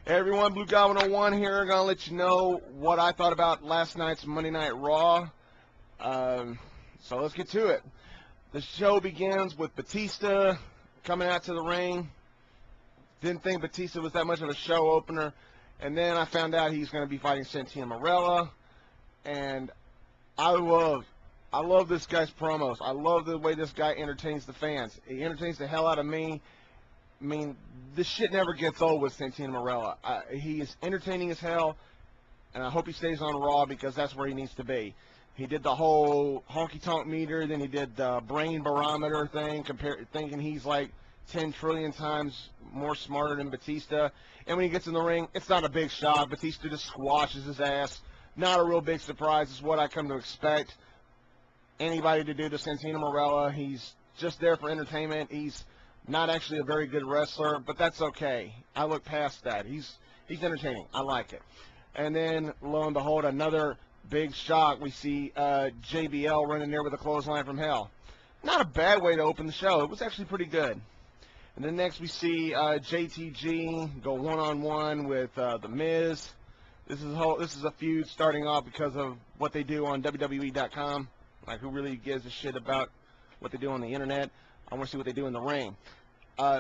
Hey everyone, Blue Goblin 01 here. Gonna let you know what I thought about last night's Monday Night Raw. So let's get to it. The show begins with Batista coming out to the ring. Didn't think Batista was that much of a show opener. And then I found out he's going to be fighting Santino Marella. And I love this guy's promos. I love the way this guy entertains the fans. He entertains the hell out of me. I mean, this shit never gets old with Santino Marella. He is entertaining as hell, and I hope he stays on Raw because that's where he needs to be. He did the whole honky-tonk meter, then he did the brain barometer thing, thinking he's like 10 trillion times more smarter than Batista. And when he gets in the ring, it's not a big shock. Batista just squashes his ass. Not a real big surprise. It's what I come to expect anybody to do to Santino Marella. He's just there for entertainment. He's not actually a very good wrestler, but that's okay. I look past that. He's entertaining. I like it. And then, lo and behold, another big shock. We see JBL running there with a clothesline from hell. Not a bad way to open the show. It was actually pretty good. And then next we see JTG go one-on-one with The Miz. This is a feud starting off because of what they do on WWE.com. Like, who really gives a shit about what they do on the internet? I want to see what they do in the ring.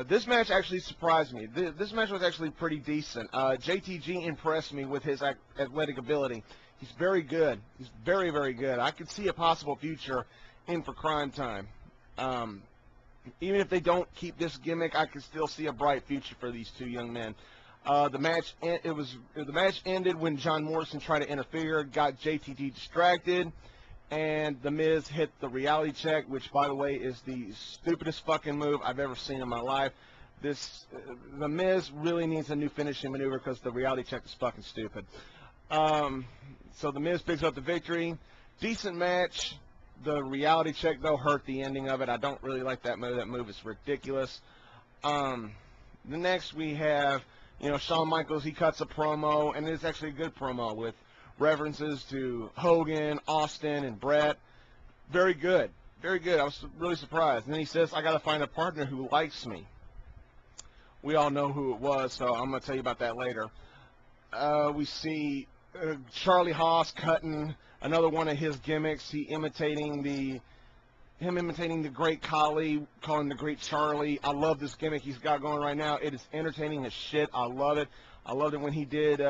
This match actually surprised me. This match was actually pretty decent. JTG impressed me with his athletic ability. He's very good. He's very, very good. I could see a possible future in for Crime Time. Even if they don't keep this gimmick, I could still see a bright future for these two young men. The match ended when John Morrison tried to interfere, got JTG distracted, and The Miz hit the reality check, which, by the way, is the stupidest fucking move I've ever seen in my life. The Miz really needs a new finishing maneuver because the reality check is fucking stupid. So The Miz picks up the victory. Decent match. The reality check, though, hurt the ending of it. I don't really like that move. That move is ridiculous. The next we have, Shawn Michaels. He cuts a promo, and it's actually a good promo with references to Hogan, Austin, and Brett. Very good. Very good. I was really surprised. And then he says, I got to find a partner who likes me. We all know who it was, so I'm going to tell you about that later. We see Charlie Haas cutting another one of his gimmicks. Him imitating the Great Khali, calling the Great Charlie. I love this gimmick he's got going right now. It is entertaining as shit. I love it. I loved it when he did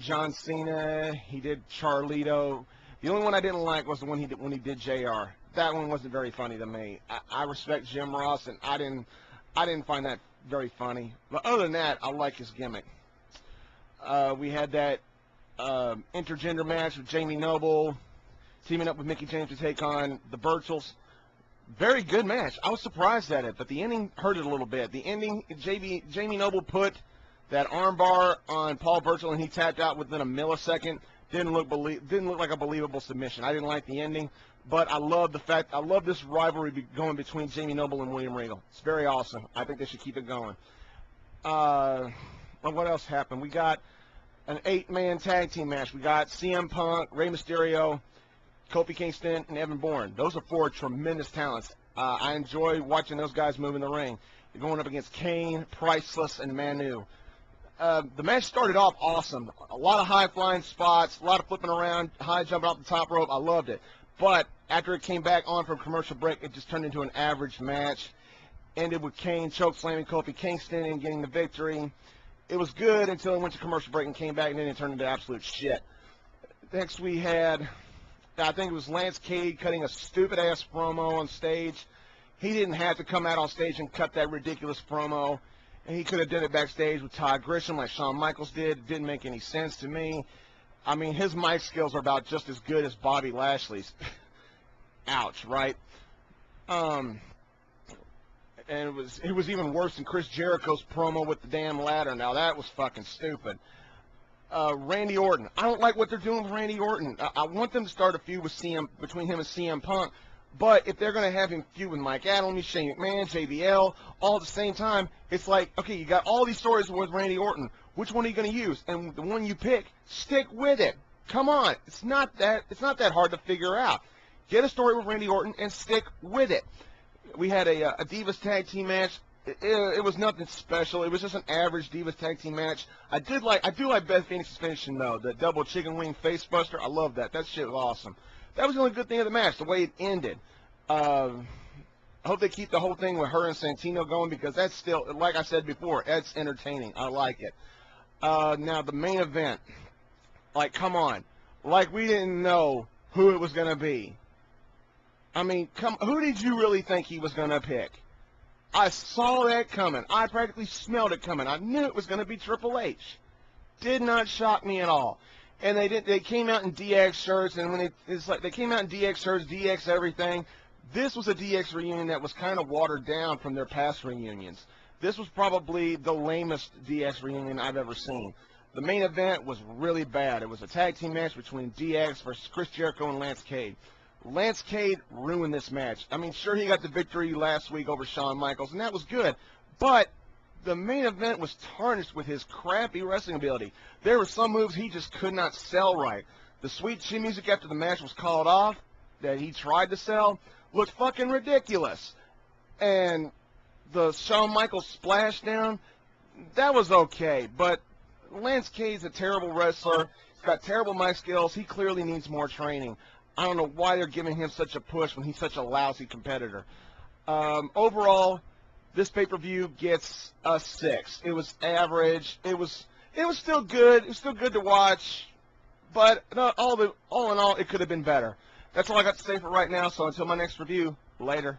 John Cena. He did Charlito. The only one I didn't like was the one when he did JR. That one wasn't very funny to me. I respect Jim Ross, and I didn't find that very funny. But other than that, I like his gimmick. We had that intergender match with Jamie Noble teaming up with Mickie James to take on the Burchills. Very good match. I was surprised at it, but the ending hurt it a little bit. The ending, Jamie Noble put that armbar on Paul Burchill, and he tapped out within a millisecond. Didn't look like a believable submission. I didn't like the ending, but I love this rivalry going between Jamie Noble and William Regal. It's very awesome. I think they should keep it going. What else happened? We got an 8-man tag team match. We got CM Punk, Rey Mysterio, Kofi Kingston, and Evan Bourne. Those are 4 tremendous talents. I enjoy watching those guys move in the ring. They're going up against Kane, Priceless, and Manu. The match started off awesome. A lot of high-flying spots, a lot of flipping around, high jumping off the top rope. I loved it. But after it came back on from commercial break, it just turned into an average match. Ended with Kane choke-slamming Kofi Kingston and getting the victory. It was good until it went to commercial break and came back, and then it turned into absolute shit. Next we had, I think it was Lance Cade cutting a stupid-ass promo on stage. He didn't have to come out on stage and cut that ridiculous promo. And he could have done it backstage with Todd Grisham like Shawn Michaels did. It didn't make any sense to me. I mean, his mic skills are about just as good as Bobby Lashley's. Ouch, right? And it was even worse than Chris Jericho's promo with the damn ladder. Now, that was fucking stupid. Randy Orton. I don't like what they're doing with Randy Orton. I want them to start a feud with between him and CM Punk. But if they're going to have him feud with Mike Adams, Shane McMahon, JBL, all at the same time, it's like, okay, you got all these stories with Randy Orton. Which one are you going to use? And the one you pick, stick with it. Come on. It's not that hard to figure out. Get a story with Randy Orton and stick with it. We had a Divas tag team match. it was nothing special. It was just an average Divas tag team match. I do like Beth Phoenix's finishing though, the double chicken wing face buster. I love that. That shit was awesome. That was the only good thing of the match, the way it ended. I hope they keep the whole thing with her and Santino going, because that's still, like I said before, that's entertaining. I like it. Now the main event, like, come on, like we didn't know who it was gonna be. I mean, who did you really think he was gonna pick? I saw that coming. I practically smelled it coming. I knew it was going to be Triple H. Did not shock me at all. And they came out in DX shirts, and it's like they came out in DX shirts, DX everything. This was a DX reunion that was kind of watered down from their past reunions. This was probably the lamest DX reunion I've ever seen. The main event was really bad. It was a tag team match between DX versus Chris Jericho and Lance Cade. Lance Cade ruined this match. I mean, sure, he got the victory last week over Shawn Michaels, and that was good. But the main event was tarnished with his crappy wrestling ability. There were some moves he just could not sell right. The sweet chin music after the match was called off that he tried to sell looked fucking ridiculous. And the Shawn Michaels splashdown, that was okay. But Lance Cade's a terrible wrestler. He's got terrible mic skills. He clearly needs more training. I don't know why they're giving him such a push when he's such a lousy competitor. Overall, this pay-per-view gets a 6. It was average. It was still good. It was still good to watch. But all in all, it could have been better. That's all I got to say for right now. So until my next review, later.